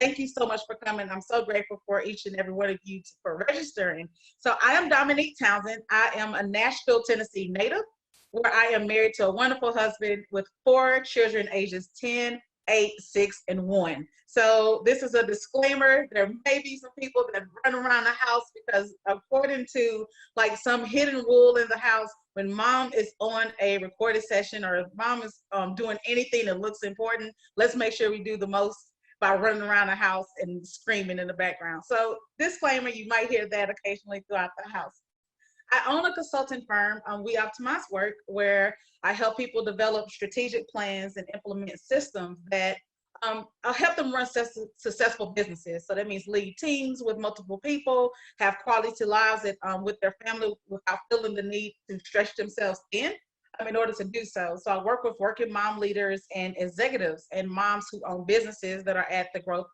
thank you so much for coming. I'm so grateful for each and every one of you for registering. So I am Domonique Townsend. I am a Nashville, Tennessee native, where I am married to a wonderful husband with 4 children ages 10, 8, 6, and 1. So this is a disclaimer. There may be some people that run around the house because according to like some hidden rule in the house, when mom is on a recorded session or if mom is doing anything that looks important, let's make sure we do the most by running around the house and screaming in the background. So disclaimer, you might hear that occasionally throughout the house. I own a consulting firm, We Optimize Work, where I help people develop strategic plans and implement systems that I'll help them run successful businesses. So that means lead teams with multiple people, have quality lives that, with their family without feeling the need to stretch themselves in order to do so. So I work with working mom leaders and executives and moms who own businesses that are at the growth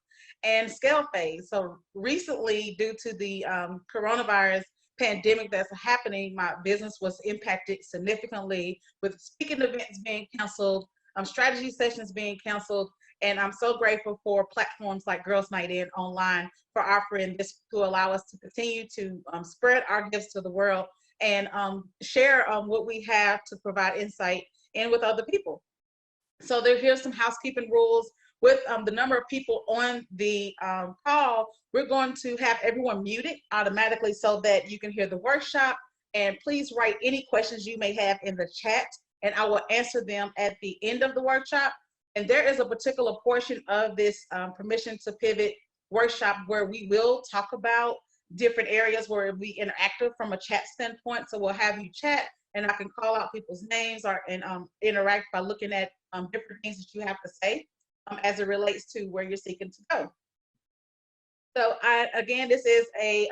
and scale phase. So recently, due to the coronavirus pandemic that's happening, my business was impacted significantly with speaking events being canceled, strategy sessions being canceled, and I'm so grateful for platforms like Girls Night In online for offering this to allow us to continue to spread our gifts to the world and share what we have to provide insight and with other people. So here's some housekeeping rules. With the number of people on the call, we're going to have everyone muted automatically so that you can hear the workshop. And please write any questions you may have in the chat, and I will answer them at the end of the workshop. And there is a particular portion of this Permission to Pivot workshop where we will talk about different areas where it'll be interactive from a chat standpoint. So we'll have you chat, and I can call out people's names and interact by looking at different things that you have to say as it relates to where you're seeking to go. So again, this is a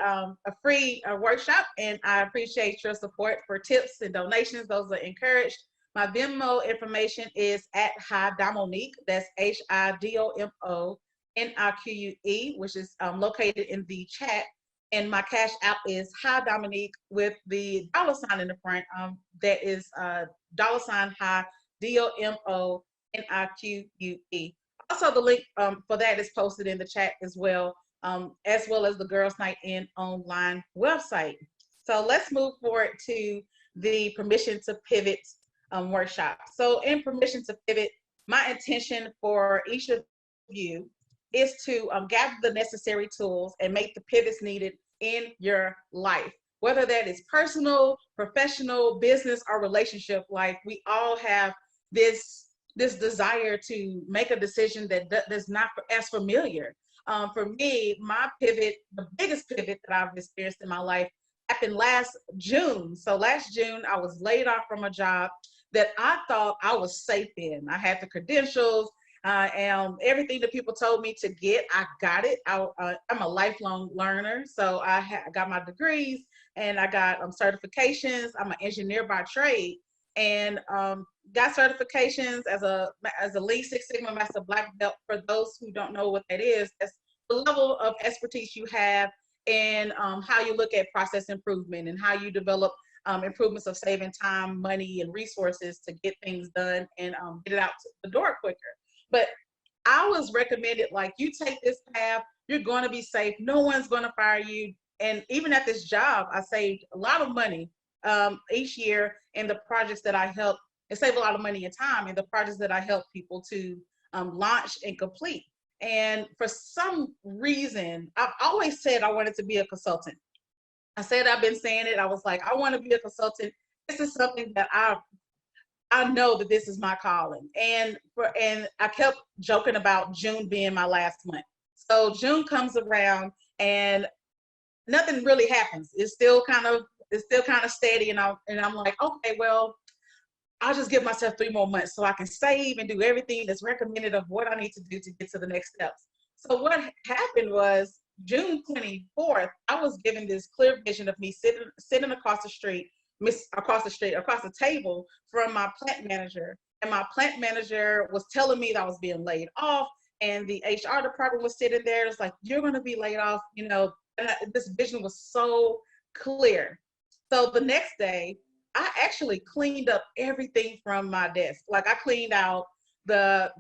free workshop, and I appreciate your support. For tips and donations, those are encouraged. My Venmo information is at Hi Domonique. That's HIDOMONIQUE, which is located in the chat. And my Cash App is Hi Domonique with the $ in the front. That is $ Hi DOMONIQUE. Also, the link for that is posted in the chat as well as the Girls Night In online website. So let's move forward to the Permission to Pivot workshop. So in Permission to Pivot, my intention for each of you is to gather the necessary tools and make the pivots needed in your life, whether that is personal, professional, business, or relationship. Like, we all have this desire to make a decision that's not as familiar. For me, my pivot, the biggest pivot that I've experienced in my life, happened last June. So last June, I was laid off from a job that I thought I was safe in. I had the credentials, and everything that people told me to get, I got it. I'm a lifelong learner, so I got my degrees and I got certifications. I'm an engineer by trade, and got certifications as a Lean Six Sigma Master Black Belt. For those who don't know what that is, that's the level of expertise you have in how you look at process improvement and how you develop improvements of saving time, money, and resources to get things done and get it out to the door quicker. But I was recommended, like, you take this path, you're going to be safe. No one's going to fire you. And even at this job, I saved a lot of money each year in the projects that I helped, and save a lot of money and time in the projects that I help people to launch and complete. And for some reason, I've always said I wanted to be a consultant. I said, I've been saying it. I was like, I want to be a consultant. This is something that I know that this is my calling. And I kept joking about June being my last month. So June comes around and nothing really happens. It's still kind of steady. And I'm like, okay, well, I'll just give myself 3 more months so I can save and do everything that's recommended of what I need to do to get to the next steps. So what happened was, June 24th, I was given this clear vision of me sitting across the table from my plant manager. And my plant manager was telling me that I was being laid off, and the HR department was sitting there. It's like, you're going to be laid off, and this vision was so clear. So the next day, I actually cleaned up everything from my desk. Like, I cleaned out I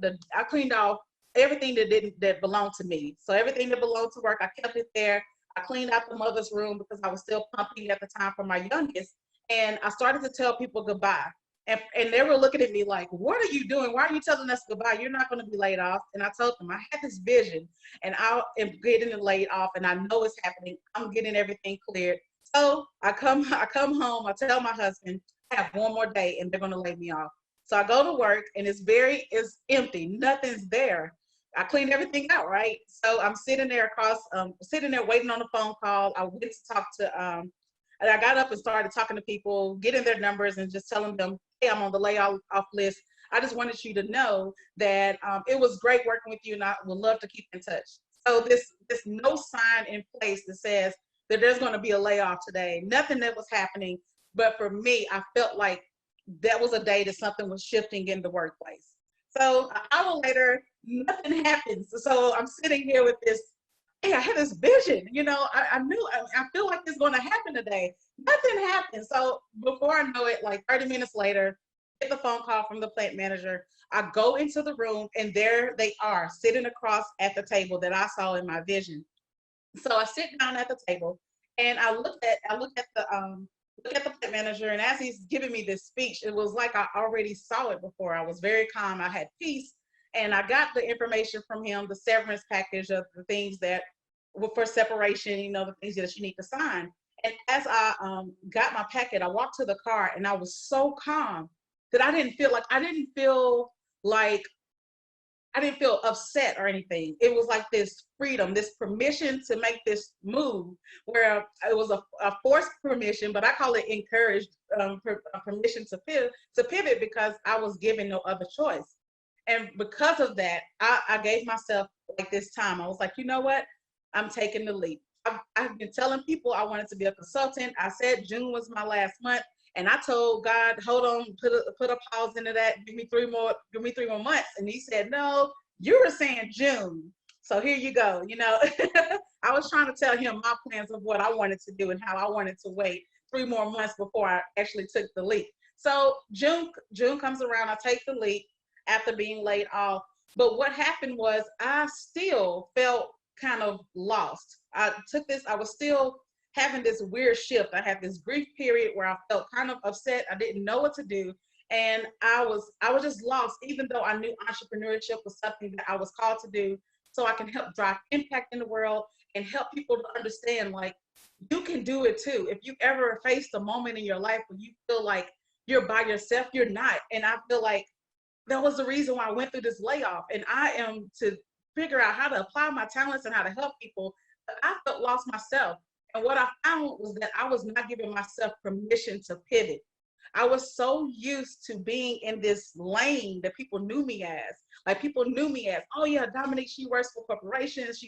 cleaned off everything that belonged to me. So everything that belonged to work, I kept it there. I cleaned out the mother's room because I was still pumping at the time for my youngest. And I started to tell people goodbye. And they were looking at me like, what are you doing? Why are you telling us goodbye? You're not going to be laid off. And I told them I had this vision and I am getting it laid off and I know it's happening. I'm getting everything cleared. So I come home, I tell my husband, I have one more day and they're going to lay me off. So I go to work and it's empty. Nothing's there. I cleaned everything out, right? So I'm sitting there sitting there waiting on a phone call. I went to talk to, and I got up and started talking to people, getting their numbers and just telling them, hey, I'm on the layoff list. I just wanted you to know that it was great working with you and I would love to keep in touch. So this no sign in place that says that there's going to be a layoff today, nothing that was happening. But for me, I felt like that was a day that something was shifting in the workplace. So an hour later, nothing happens. So I'm sitting here with this, hey, I had this vision, I knew, I feel like it's going to happen today. Nothing happened. So before I know it, like 30 minutes later, get the phone call from the plant manager. I go into the room and there they are sitting across at the table that I saw in my vision. So I sit down at the table and I look at the plant manager, and as he's giving me this speech, it was like I already saw it before. I was very calm, I had peace, and I got the information from him, the severance package of the things that were for separation, the things that you need to sign. And as I got my packet, I walked to the car and I was so calm that I didn't feel upset or anything. It was like this freedom, this permission to make this move, where it was a forced permission, but I call it encouraged permission to pivot because I was given no other choice. And because of that, I gave myself like this time. I was like, you know what? I'm taking the leap. I've been telling people I wanted to be a consultant. I said June was my last month. And I told God, hold on, put a pause into that. Give me 3 more months. And he said, no, you were saying June. So here you go. I was trying to tell him my plans of what I wanted to do and how I wanted to wait 3 more months before I actually took the leap. So June comes around, I take the leap after being laid off. But what happened was I still felt kind of lost. I was still having this weird shift. I had this grief period where I felt kind of upset. I didn't know what to do. And I was just lost, even though I knew entrepreneurship was something that I was called to do so I can help drive impact in the world and help people to understand, like, you can do it too. If you ever faced a moment in your life where you feel like you're by yourself, you're not. And I feel like that was the reason why I went through this layoff. And I am to figure out how to apply my talents and how to help people. But I felt lost myself. And what I found was that I was not giving myself permission to pivot. I was so used to being in this lane that people knew me as. Like, people knew me as, oh yeah, Domonique, she works for corporations.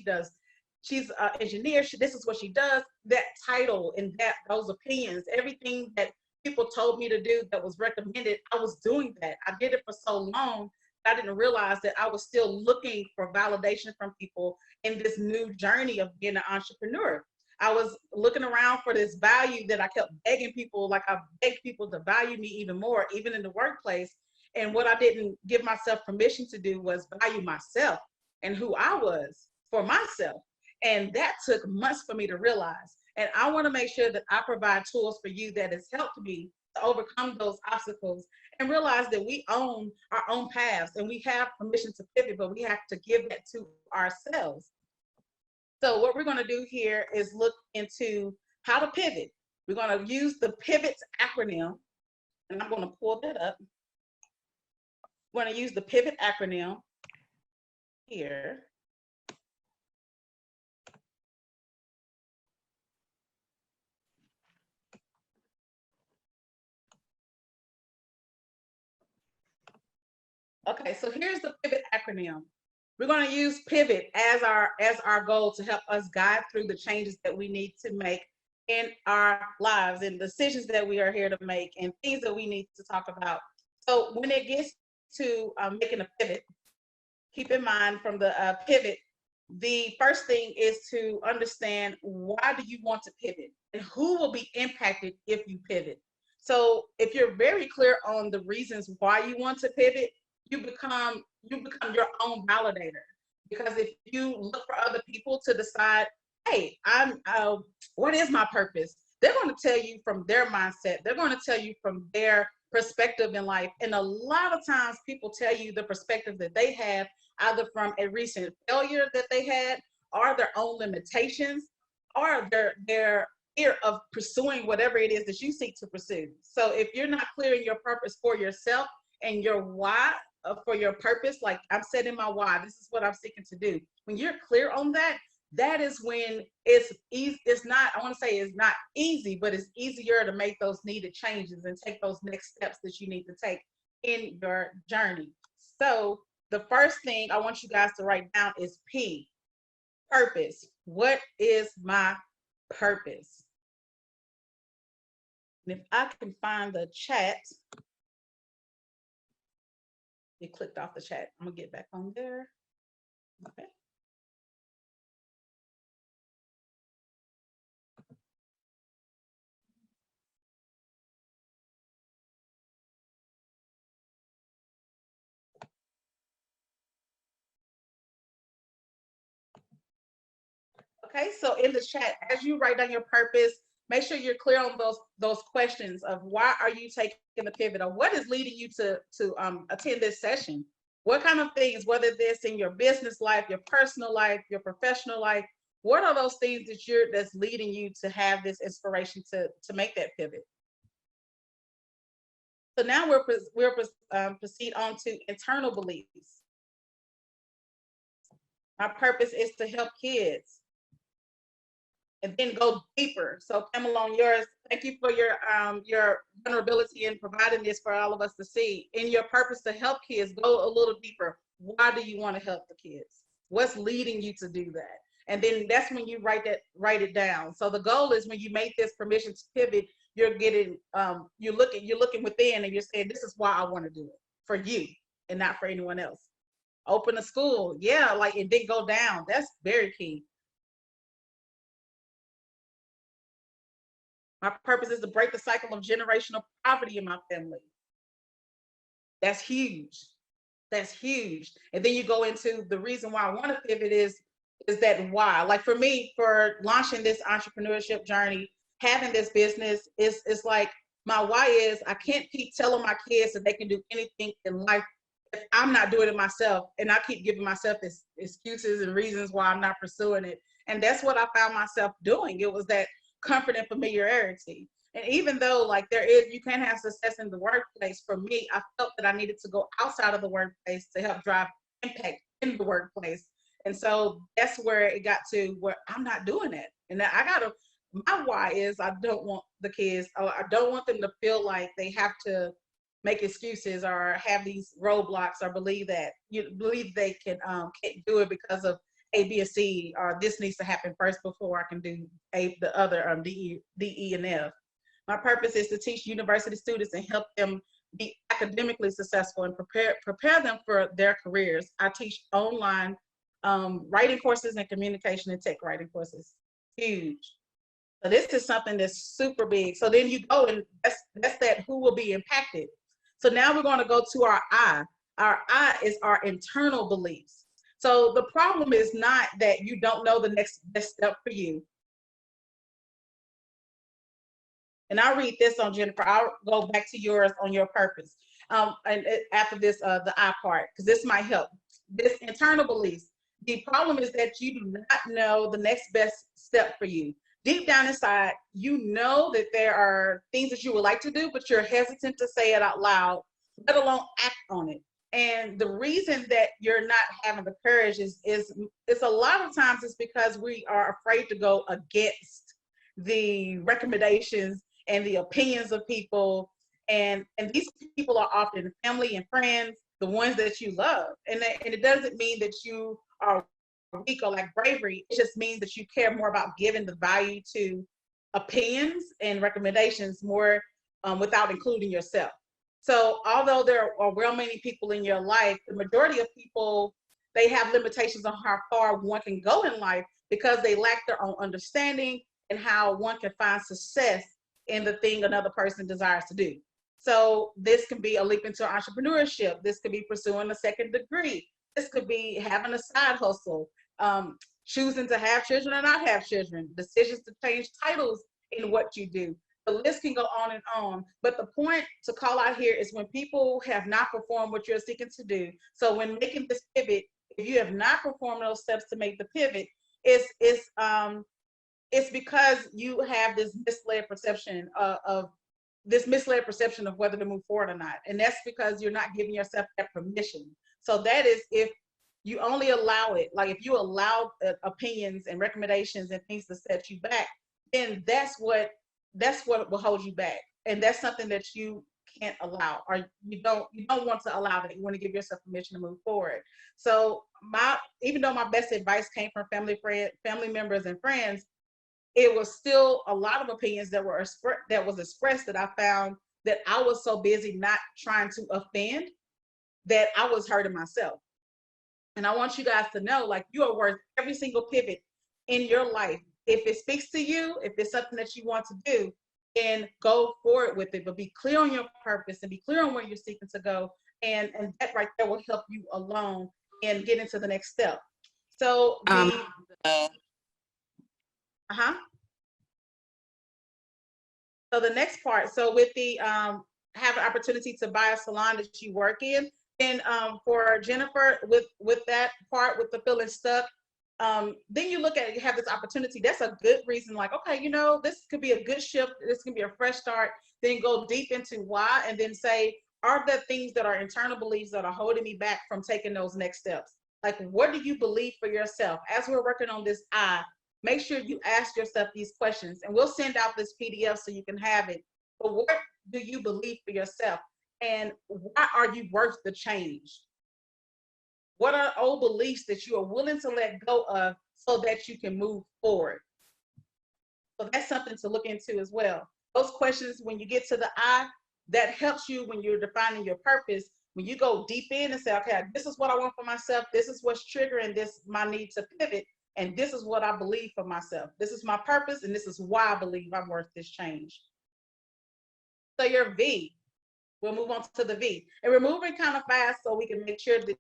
She's an engineer. This is what she does. That title and those opinions, everything that people told me to do that was recommended, I was doing that. I did it for so long. I didn't realize that I was still looking for validation from people in this new journey of being an entrepreneur. I was looking around for this value that I kept begging people, like I begged people to value me even more, even in the workplace. And what I didn't give myself permission to do was value myself and who I was for myself. And that took months for me to realize. And I want to make sure that I provide tools for you that has helped me to overcome those obstacles and realize that we own our own paths and we have permission to pivot, but we have to give that to ourselves. So what we're going to do here is look into how to pivot. We're going to use the PIVOT acronym, and I'm going to pull that up. We're going to use the PIVOT acronym here. Okay, so here's the PIVOT acronym. We're going to use pivot as our goal to help us guide through the changes that we need to make in our lives and decisions that we are here to make and things that we need to talk about. So when it gets to making a pivot, keep in mind from the pivot, the first thing is to understand, why do you want to pivot and who will be impacted if you pivot. So if you're very clear on the reasons why you want to pivot, you become your own validator. Because if you look for other people to decide, hey, what is my purpose? They're going to tell you from their mindset. They're going to tell you from their perspective in life. And a lot of times people tell you the perspective that they have, either from a recent failure that they had, or their own limitations, or their fear of pursuing whatever it is that you seek to pursue. So if you're not clear in your purpose for yourself and your why for your purpose, like I'm setting my why, this is what I'm seeking to do. When you're clear on that, that is when it's easy. It's not, I want to say it's not easy, but it's easier to make those needed changes and take those next steps that you need to take in your journey. So the first thing I want you guys to write down is P, purpose. What is my purpose? And if I can find the chat, it clicked off the chat. I'm gonna get back on there. Okay. Okay, so in the chat, as you write down your purpose, make sure you're clear on those questions of why are you taking the pivot, or what is leading you to attend this session? What kind of things, whether this in your business life, your personal life, your professional life, what are those things that's leading you to have this inspiration to make that pivot? So now we'll proceed on to internal beliefs. My purpose is to help kids. And then go deeper. So Pamela, on yours, thank you for your vulnerability in providing this for all of us to see. In your purpose to help kids, go a little deeper. Why do you want to help the kids? What's leading you to do that? And then that's when you write it down. So the goal is when you make this permission to pivot, you're getting you're looking within and you're saying, this is why I want to do it, for you and not for anyone else. Open a school, yeah, like, and then go down. That's very key. My purpose is to break the cycle of generational poverty in my family. That's huge. That's huge. And then you go into the reason why I want to pivot is that why. Like for me, for launching this entrepreneurship journey, having this business, is like my why is I can't keep telling my kids that they can do anything in life if I'm not doing it myself. And I keep giving myself excuses and reasons why I'm not pursuing it. And that's what I found myself doing. It was that comfort and familiarity. And even though like you can have success in the workplace, for me, I felt that I needed to go outside of the workplace to help drive impact in the workplace. And so that's where it got to where I'm not doing it. And my why is I don't want the kids, I don't want them to feel like they have to make excuses or have these roadblocks or believe they can't do it because of A, B, or C, or this needs to happen first before I can do the other D, E, and F. My purpose is to teach university students and help them be academically successful and prepare them for their careers. I teach online writing courses and communication and tech writing courses. Huge. So this is something that's super big. So then you go and that's that who will be impacted. So now we're going to go to our I. Our I is our internal beliefs. So the problem is not that you don't know the next best step for you. And I'll read this on Jennifer. I'll go back to yours on your purpose. And after this, the I part, because this might help. This internal beliefs. The problem is that you do not know the next best step for you. Deep down inside, you know that there are things that you would like to do, but you're hesitant to say it out loud, let alone act on it. And the reason that you're not having the courage is a lot of times it's because we are afraid to go against the recommendations and the opinions of people. And these people are often family and friends, the ones that you love. And it doesn't mean that you are weak or like bravery. It just means that you care more about giving the value to opinions and recommendations more without including yourself. So although there are well many people in your life, the majority of people, they have limitations on how far one can go in life because they lack their own understanding and how one can find success in the thing another person desires to do. So this can be a leap into entrepreneurship. This could be pursuing a second degree. This could be having a side hustle, choosing to have children or not have children, decisions to change titles in what you do. The list can go on and on. But the point to call out here is when people have not performed what you're seeking to do. So when making this pivot, if you have not performed those steps to make the pivot, it's because you have this misled perception of whether to move forward or not. And that's because you're not giving yourself that permission. So that is if you only allow it, like if you allow opinions and recommendations and things to set you back, then that's what will hold you back. And that's something that you can't allow, or you don't want to allow that. You want to give yourself permission to move forward. So even though my best advice came from family members and friends, it was still a lot of opinions that was expressed that I found that I was so busy not trying to offend that I was hurting myself. And I want you guys to know, like, you are worth every single pivot in your life. If it speaks to you, if it's something that you want to do, then go forward with it. But be clear on your purpose and be clear on where you're seeking to go. And that right there will help you along and get into the next step. So So the next part, so with the have an opportunity to buy a salon that you work in, and for Jennifer, with that part, with the feeling stuck, then you look at it, you have this opportunity. That's a good reason, like, okay, you know, this could be a good shift. This can be a fresh start. Then go deep into why, and then say, are there things that are internal beliefs that are holding me back from taking those next steps? Like, what do you believe for yourself? As we're working on this make sure you ask yourself these questions, and we'll send out this PDF so you can have it. But what do you believe for yourself? And why are you worth the change? What are old beliefs that you are willing to let go of so that you can move forward? So that's something to look into as well. Those questions, when you get to the I, that helps you when you're defining your purpose. When you go deep in and say, okay, this is what I want for myself. This is what's triggering my need to pivot. And this is what I believe for myself. This is my purpose, and this is why I believe I'm worth this change. So your V, we'll move on to the V. And we're moving kind of fast so we can make sure that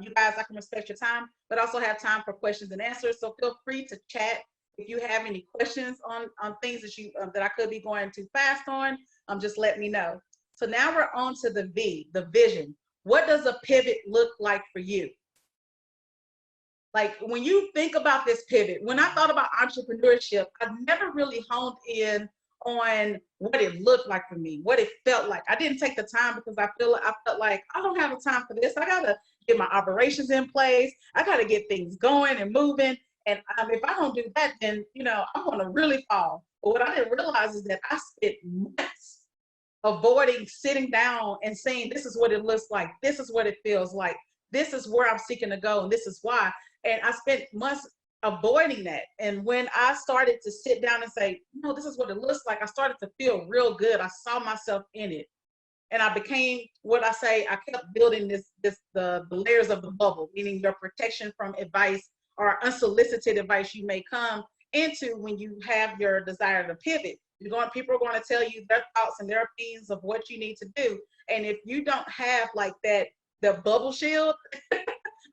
you guys, I can respect your time, but also have time for questions and answers. So feel free to chat if you have any questions on things that I could be going too fast on. Just let me know. So now we're on to the V, the vision. What does a pivot look like for you? Like, when you think about this pivot, when I thought about entrepreneurship, I never really honed in on what it looked like for me, what it felt like. I didn't take the time because I felt like I don't have the time for this. I gotta get my operations in place. I gotta get things going and moving. And if I don't do that, then I'm gonna really fall. But what I didn't realize is that I spent months avoiding sitting down and saying, this is what it looks like. This is what it feels like. This is where I'm seeking to go, and this is why. And I spent months avoiding that. And when I started to sit down and say, no, this is what it looks like, I started to feel real good. I saw myself in it. And I became what I say, I kept building the layers of the bubble, meaning your protection from advice or unsolicited advice you may come into when you have your desire to pivot. People are going to tell you their thoughts and their opinions of what you need to do. And if you don't have like the bubble shield,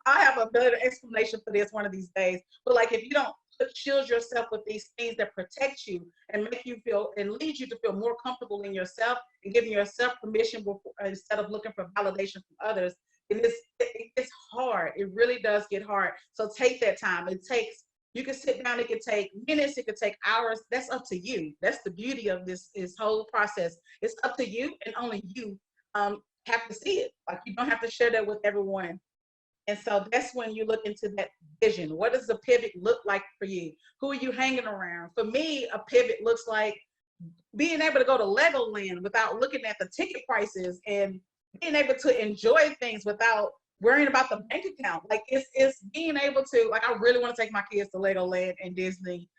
I'll have a better explanation for this one of these days. But like, if you don't shield yourself with these things that protect you and make you feel and lead you to feel more comfortable in yourself and giving yourself permission instead of looking for validation from others, it's hard. It really does get hard. So take that time. You can sit down. It can take minutes. It could take hours. That's up to you. That's the beauty of this whole process. It's up to you, and only you have to see it. Like, you don't have to share that with everyone. And so that's when you look into that vision. What does the pivot look like for you? Who are you hanging around? For me, a pivot looks like being able to go to Legoland without looking at the ticket prices, and being able to enjoy things without worrying about the bank account. Like, it's being able to, like, I really want to take my kids to Legoland and Disney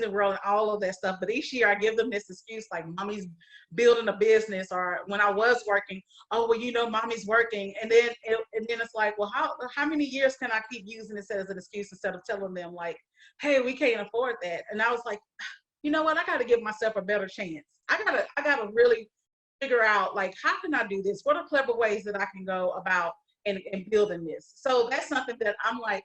World and all of that stuff. But each year I give them this excuse, like, mommy's building a business, or when I was working, oh, well, mommy's working. And then it's like, well, how many years can I keep using this as an excuse instead of telling them, like, hey, we can't afford that. And I was like, you know what? I got to give myself a better chance. I gotta really figure out, like, how can I do this? What are clever ways that I can go about and building this. So that's something that I'm like,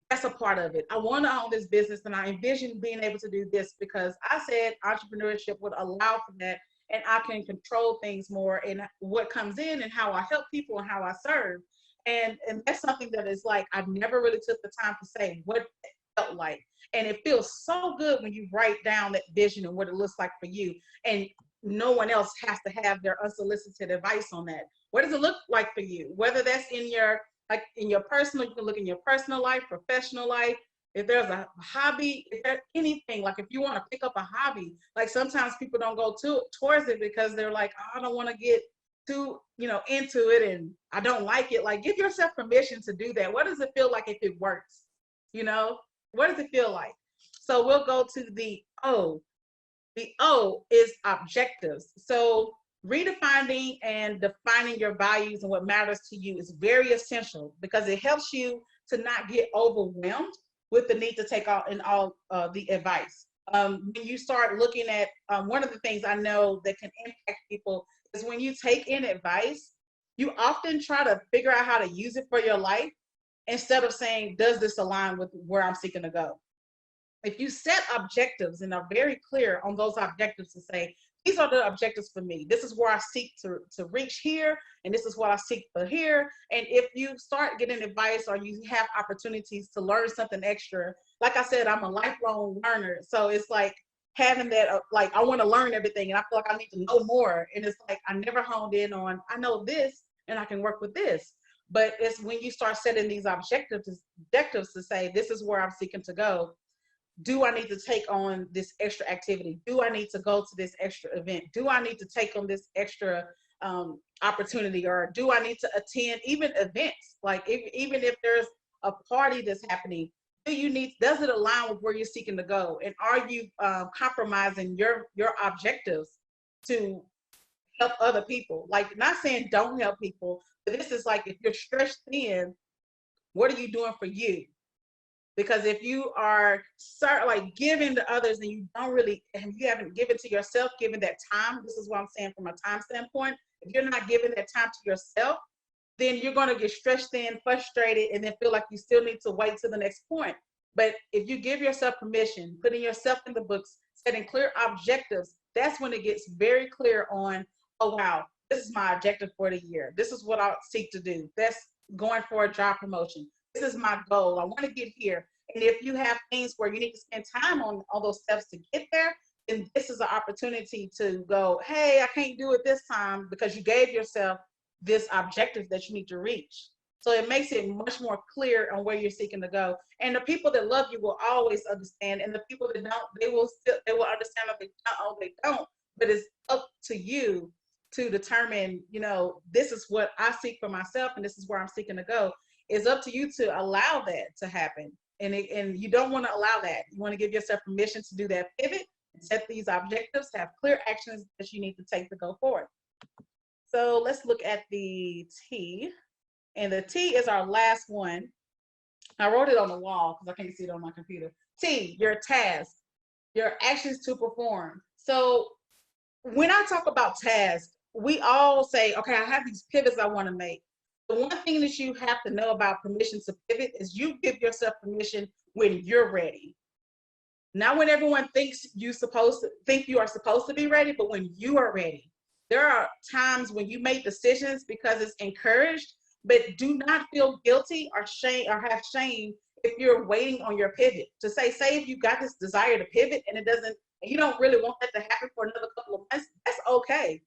that's a part of it. I want to own this business, and I envision being able to do this because I said entrepreneurship would allow for that, and I can control things more and what comes in and how I help people and how I serve. And that's something that is like I've never really took the time to say what it felt like. And it feels so good when you write down that vision and what it looks like for you. And no one else has to have their unsolicited advice on that. What does it look like for you? Whether that's in your like in your personal, you can look in your personal life, professional life. If there's a hobby, if there's anything, like if you want to pick up a hobby, like sometimes people don't go towards it because they're like, oh, I don't want to get too, into it and I don't like it. Like give yourself permission to do that. What does it feel like if it works? What does it feel like? So we'll go to the O. The O is objectives. So redefining and defining your values and what matters to you is very essential because it helps you to not get overwhelmed with the need to take all the advice. When you start looking at one of the things I know that can impact people is when you take in advice, you often try to figure out how to use it for your life instead of saying, does this align with where I'm seeking to go? If you set objectives and are very clear on those objectives to say, these are the objectives for me. This is where I seek to reach here, and this is what I seek for here. And if you start getting advice or you have opportunities to learn something extra, like I said, I'm a lifelong learner. So it's like having that, like, I want to learn everything and I feel like I need to know more. And it's like, I never honed in on, I know this and I can work with this. But it's when you start setting these objectives to say, this is where I'm seeking to go. Do I need to take on this extra activity? Do I need to go to this extra event? Do I need to take on this extra opportunity? Or do I need to attend even events? Like even if there's a party that's happening, does it align with where you're seeking to go? And are you compromising your objectives to help other people? Like, not saying don't help people, but this is like, if you're stretched thin, what are you doing for you? Because if you are like giving to others and you haven't given to yourself, given that time, this is what I'm saying from a time standpoint, if you're not giving that time to yourself, then you're going to get stretched thin, frustrated, and then feel like you still need to wait to the next point. But if you give yourself permission, putting yourself in the books, setting clear objectives, that's when it gets very clear on, oh, wow, this is my objective for the year. This is what I seek to do. That's going for a job promotion. This is my goal. I want to get here. And if you have things where you need to spend time on all those steps to get there, then this is an opportunity to go, hey, I can't do it this time because you gave yourself this objective that you need to reach. So it makes it much more clear on where you're seeking to go. And the people that love you will always understand. And the people that don't, they will understand if they don't. But it's up to you to determine, this is what I seek for myself and this is where I'm seeking to go. It's up to you to allow that to happen. And you don't want to allow that. You want to give yourself permission to do that pivot, set these objectives, have clear actions that you need to take to go forward. So let's look at the T. And the T is our last one. I wrote it on the wall because I can't see it on my computer. T, your task, your actions to perform. So when I talk about tasks, we all say, okay, I have these pivots I want to make. The one thing that you have to know about permission to pivot is you give yourself permission when you're ready. Not when everyone thinks you are supposed to be ready, but when you are ready. There are times when you make decisions because it's encouraged, but do not feel guilty or have shame if you're waiting on your pivot. To say if you got this desire to pivot and you don't really want that to happen for another couple of months, that's okay.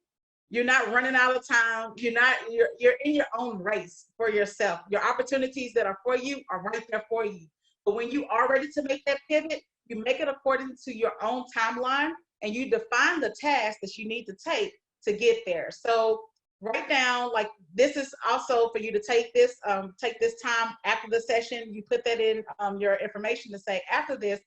You're not running out of time. You're in your own race for yourself. Your opportunities that are for you are right there for you. But when you are ready to make that pivot, you make it according to your own timeline and you define the task that you need to take to get there. So write down, like, this is also for you to take this time after the session. You put that in your information to say, after this,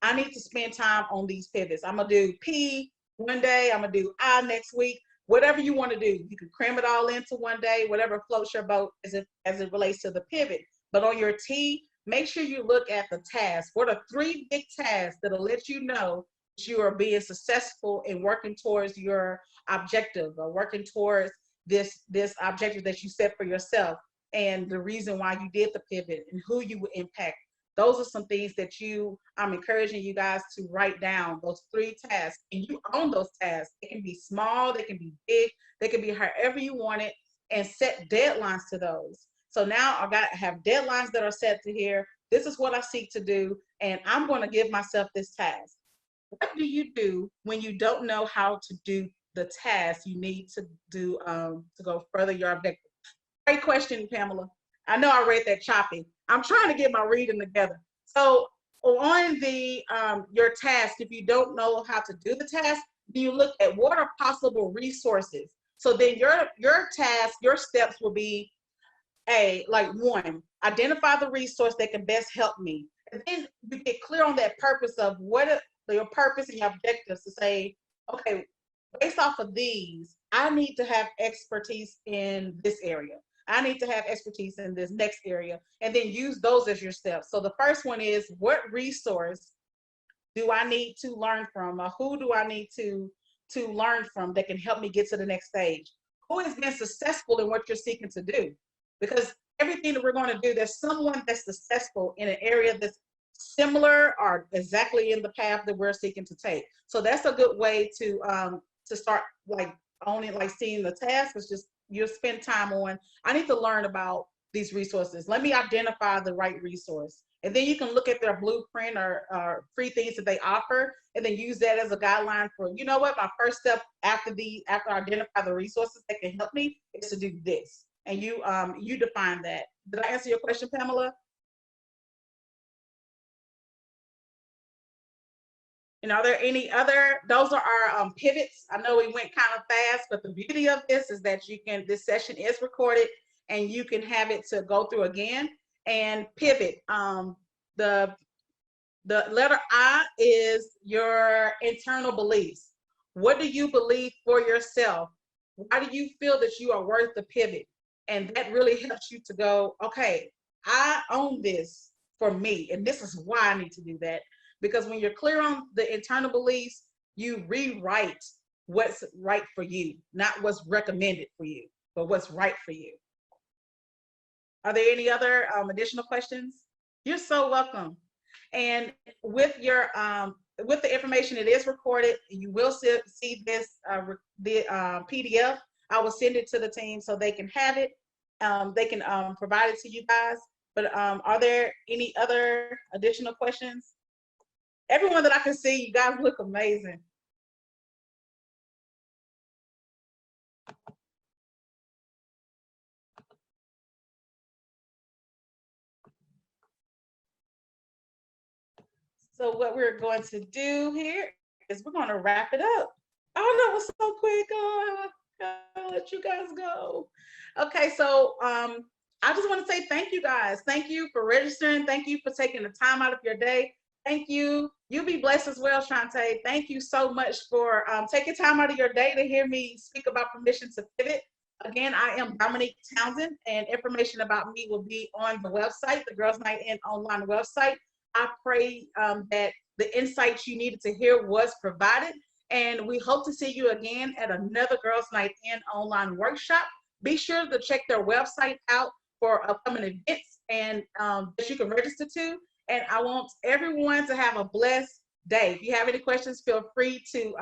I need to spend time on these pivots. I'm going to do P one day. I'm going to do I next week. Whatever you want to do, you can cram it all into one day, whatever floats your boat as it relates to the pivot. But on your T, make sure you look at the tasks. What are 3 big tasks that'll let you know that you are being successful in working towards your objective or working towards this objective that you set for yourself? and the reason why you did the pivot and who you would impact. Those are some things that I'm encouraging you guys to write down, those 3 tasks, and you own those tasks. They can be small, they can be big, they can be however you want it, and set deadlines to those. So now I got to have deadlines that are set to here. This is what I seek to do, and I'm going to give myself this task. What do you do when you don't know how to do the task you need to do to go further your objective? Great question, Pamela. I know I read that choppy. I'm trying to get my reading together. So on the your task, if you don't know how to do the task, you look at what are possible resources. So then your task, your steps will be like 1, identify the resource that can best help me. And then you get clear on that purpose of what your purpose and your objectives to say, okay, based off of these, I need to have expertise in this area. I need to have expertise in this next area, and then use those as your steps. So the first one is, what resource do I need to learn from, or who do I need to learn from that can help me get to the next stage? Who has been successful in what you're seeking to do? Because everything that we're going to do, there's someone that's successful in an area that's similar or exactly in the path that we're seeking to take. So that's a good way to start like owning, like seeing the task. Is just you'll spend time on, I need to learn about these resources. Let me identify the right resource. And then you can look at their blueprint or free things that they offer, and then use that as a guideline for, you know what, my first step after I identify the resources that can help me is to do this. And you define that. Did I answer your question, Pamela? And are there any other, those are our pivots. I know we went kind of fast, but the beauty of this is that this session is recorded and you can have it to go through again. And pivot, the letter I is your internal beliefs. What do you believe for yourself? Why do you feel that you are worth the pivot? And that really helps you to go, okay, I own this for me, and this is why I need to do that. Because when you're clear on the internal beliefs, you rewrite what's right for you, not what's recommended for you, but what's right for you. Are there any other additional questions? You're so welcome. And with your with the information, it is recorded. You will see this PDF. I will send it to the team so they can have it. They can provide it to you guys. But are there any other additional questions? Everyone that I can see, you guys look amazing. So what we're going to do here is we're going to wrap it up. Oh, that was so quick. Oh, I'll let you guys go. Okay, so I just want to say thank you guys. Thank you for registering. Thank you for taking the time out of your day. Thank you. You be blessed as well, Shantae. Thank you so much for taking time out of your day to hear me speak about permission to pivot. Again, I am Domonique Townsend, and information about me will be on the website, the Girls Night In online website. I pray that the insights you needed to hear was provided, and we hope to see you again at another Girls Night In online workshop. Be sure to check their website out for upcoming events and that you can register to. And I want everyone to have a blessed day. If you have any questions, feel free to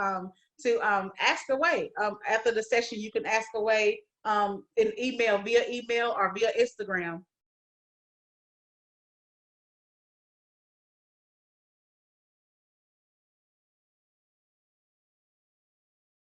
ask away. After the session, you can ask away in email, via email or via Instagram.